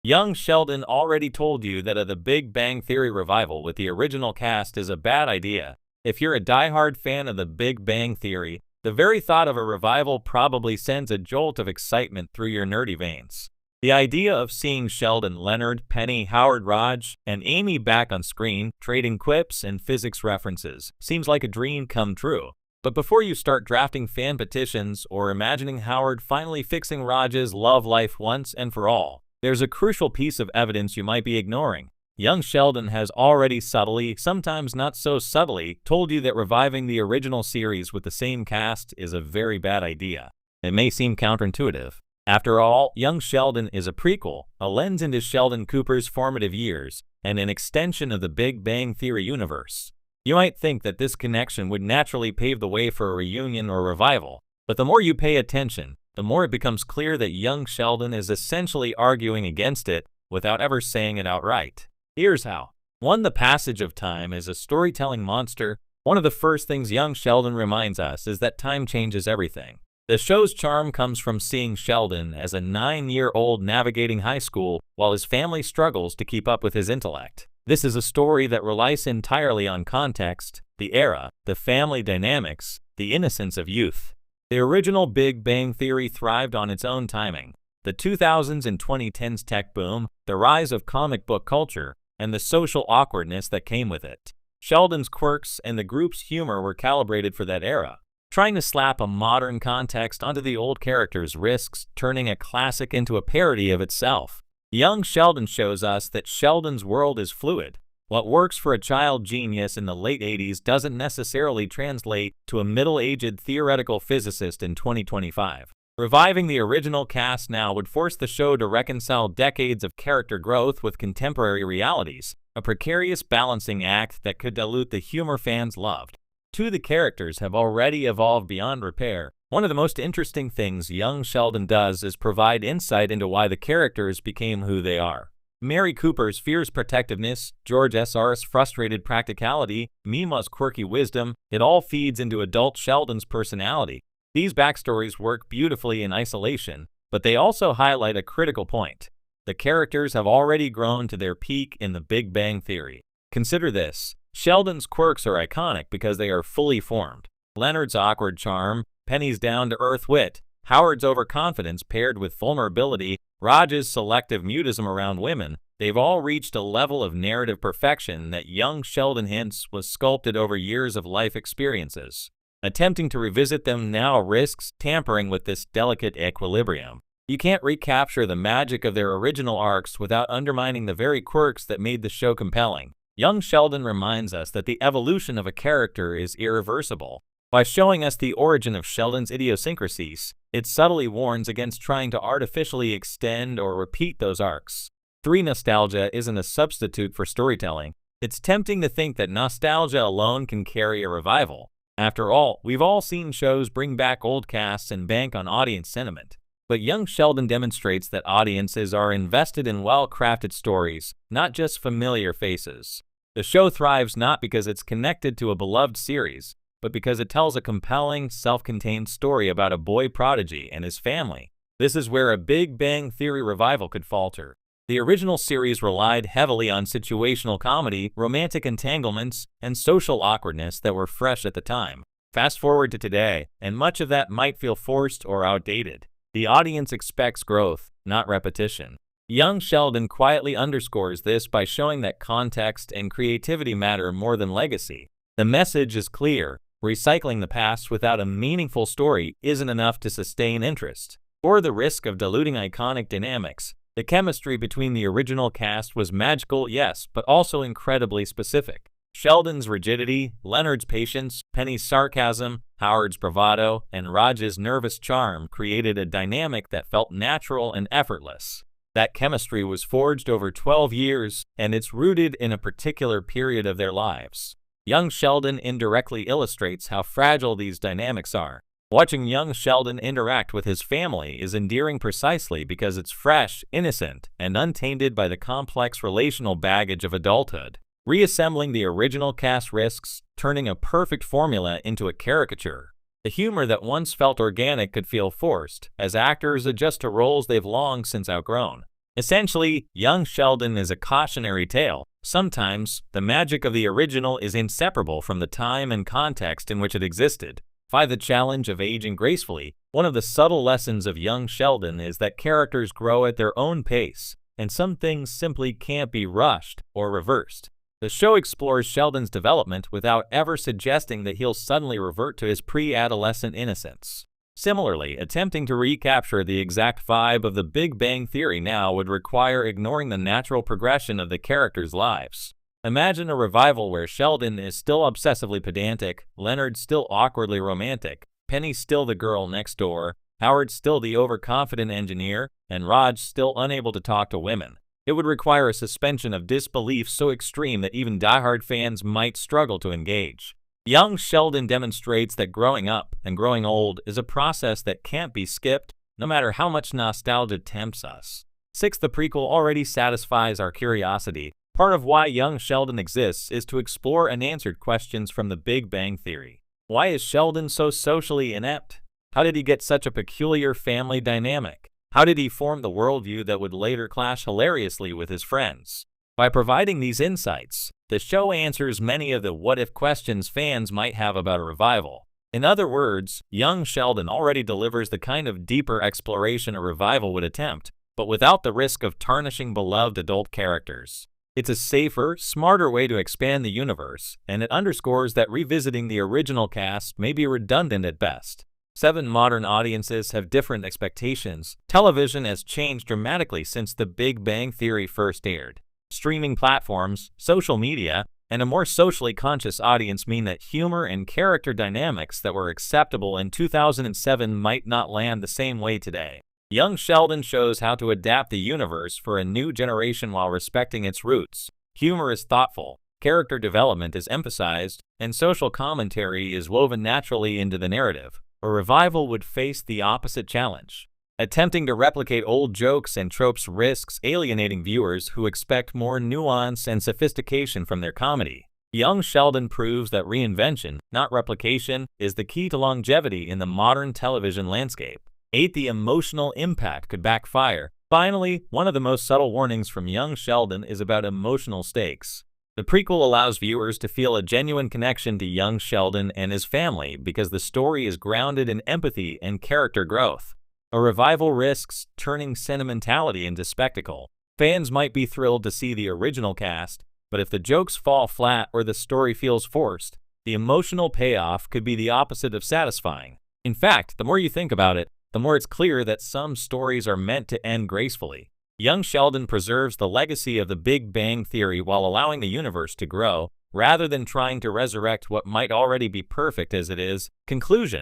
Young Sheldon already told you that The Big Bang Theory revival with the original cast is a bad idea. If you're a diehard fan of The Big Bang Theory, the very thought of a revival probably sends a jolt of excitement through your nerdy veins. The idea of seeing Sheldon, Leonard, Penny, Howard, Raj, and Amy back on screen, trading quips and physics references, seems like a dream come true. But before you start drafting fan petitions or imagining Howard finally fixing Raj's love life once and for all, there's a crucial piece of evidence you might be ignoring. Young Sheldon has already subtly, sometimes not so subtly, told you that reviving the original series with the same cast is a very bad idea. It may seem counterintuitive. After all, Young Sheldon is a prequel, a lens into Sheldon Cooper's formative years, and an extension of the Big Bang Theory universe. You might think that this connection would naturally pave the way for a reunion or revival, but the more you pay attention, the more it becomes clear that Young Sheldon is essentially arguing against it without ever saying it outright. Here's how. 1. The passage of time is a storytelling monster. One of the first things Young Sheldon reminds us is that time changes everything. The show's charm comes from seeing Sheldon as a 9-year-old navigating high school while his family struggles to keep up with his intellect. This is a story that relies entirely on context, the era, the family dynamics, the innocence of youth. The original Big Bang Theory thrived on its own timing. The 2000s and 2010s tech boom, the rise of comic book culture, and the social awkwardness that came with it. Sheldon's quirks and the group's humor were calibrated for that era. Trying to slap a modern context onto the old characters risks turning a classic into a parody of itself. Young Sheldon shows us that Sheldon's world is fluid. What works for a child genius in the late 80s doesn't necessarily translate to a middle-aged theoretical physicist in 2025. Reviving the original cast now would force the show to reconcile decades of character growth with contemporary realities, a precarious balancing act that could dilute the humor fans loved. 2. The characters have already evolved beyond repair. One of the most interesting things Young Sheldon does is provide insight into why the characters became who they are. Mary Cooper's fierce protectiveness, George S.R.'s frustrated practicality, Mima's quirky wisdom, it all feeds into adult Sheldon's personality. These backstories work beautifully in isolation, but they also highlight a critical point. The characters have already grown to their peak in the Big Bang Theory. Consider this. Sheldon's quirks are iconic because they are fully formed. Leonard's awkward charm, Penny's down-to-earth wit, Howard's overconfidence paired with vulnerability, Raj's selective mutism around women, they've all reached a level of narrative perfection that Young Sheldon hints was sculpted over years of life experiences. Attempting to revisit them now risks tampering with this delicate equilibrium. You can't recapture the magic of their original arcs without undermining the very quirks that made the show compelling. Young Sheldon reminds us that the evolution of a character is irreversible. By showing us the origin of Sheldon's idiosyncrasies, it subtly warns against trying to artificially extend or repeat those arcs. 3. Nostalgia isn't a substitute for storytelling. It's tempting to think that nostalgia alone can carry a revival. After all, we've all seen shows bring back old casts and bank on audience sentiment. But Young Sheldon demonstrates that audiences are invested in well-crafted stories, not just familiar faces. The show thrives not because it's connected to a beloved series, but because it tells a compelling, self-contained story about a boy prodigy and his family. This is where a Big Bang Theory revival could falter. The original series relied heavily on situational comedy, romantic entanglements, and social awkwardness that were fresh at the time. Fast forward to today, and much of that might feel forced or outdated. The audience expects growth, not repetition. Young Sheldon quietly underscores this by showing that context and creativity matter more than legacy. The message is clear. Recycling the past without a meaningful story isn't enough to sustain interest, or the risk of diluting iconic dynamics. The chemistry between the original cast was magical, yes, but also incredibly specific. Sheldon's rigidity, Leonard's patience, Penny's sarcasm, Howard's bravado, and Raj's nervous charm created a dynamic that felt natural and effortless. That chemistry was forged over 12 years, and it's rooted in a particular period of their lives. Young Sheldon indirectly illustrates how fragile these dynamics are. Watching young Sheldon interact with his family is endearing precisely because it's fresh, innocent, and untainted by the complex relational baggage of adulthood. Reassembling the original cast risks turning a perfect formula into a caricature. The humor that once felt organic could feel forced, as actors adjust to roles they've long since outgrown. Essentially, young Sheldon is a cautionary tale. Sometimes, the magic of the original is inseparable from the time and context in which it existed. By the challenge of aging gracefully, one of the subtle lessons of young Sheldon is that characters grow at their own pace, and some things simply can't be rushed or reversed. The show explores Sheldon's development without ever suggesting that he'll suddenly revert to his pre-adolescent innocence. Similarly, attempting to recapture the exact vibe of The Big Bang Theory now would require ignoring the natural progression of the characters' lives. Imagine a revival where Sheldon is still obsessively pedantic, Leonard's still awkwardly romantic, Penny's still the girl next door, Howard's still the overconfident engineer, and Raj's still unable to talk to women. It would require a suspension of disbelief so extreme that even diehard fans might struggle to engage. Young Sheldon demonstrates that growing up and growing old is a process that can't be skipped, no matter how much nostalgia tempts us. 6. The prequel already satisfies our curiosity. Part of why young Sheldon exists is to explore unanswered questions from The Big Bang Theory. Why is Sheldon so socially inept? How did he get such a peculiar family dynamic? How did he form the worldview that would later clash hilariously with his friends? By providing these insights, the show answers many of the what-if questions fans might have about a revival. In other words, young Sheldon already delivers the kind of deeper exploration a revival would attempt, but without the risk of tarnishing beloved adult characters. It's a safer, smarter way to expand the universe, and it underscores that revisiting the original cast may be redundant at best. 7. Modern audiences have different expectations. Television has changed dramatically since The Big Bang Theory first aired. Streaming platforms, social media, and a more socially conscious audience mean that humor and character dynamics that were acceptable in 2007 might not land the same way today. Young Sheldon shows how to adapt the universe for a new generation while respecting its roots. Humor is thoughtful, character development is emphasized, and social commentary is woven naturally into the narrative. A revival would face the opposite challenge. Attempting to replicate old jokes and tropes risks alienating viewers who expect more nuance and sophistication from their comedy. Young Sheldon proves that reinvention, not replication, is the key to longevity in the modern television landscape. 8. The emotional impact could backfire. Finally, one of the most subtle warnings from young Sheldon is about emotional stakes. The prequel allows viewers to feel a genuine connection to young Sheldon and his family because the story is grounded in empathy and character growth. A revival risks turning sentimentality into spectacle. Fans might be thrilled to see the original cast, but if the jokes fall flat or the story feels forced, the emotional payoff could be the opposite of satisfying. In fact, the more you think about it, the more it's clear that some stories are meant to end gracefully. Young Sheldon preserves the legacy of The Big Bang Theory while allowing the universe to grow, rather than trying to resurrect what might already be perfect as it is. Conclusion.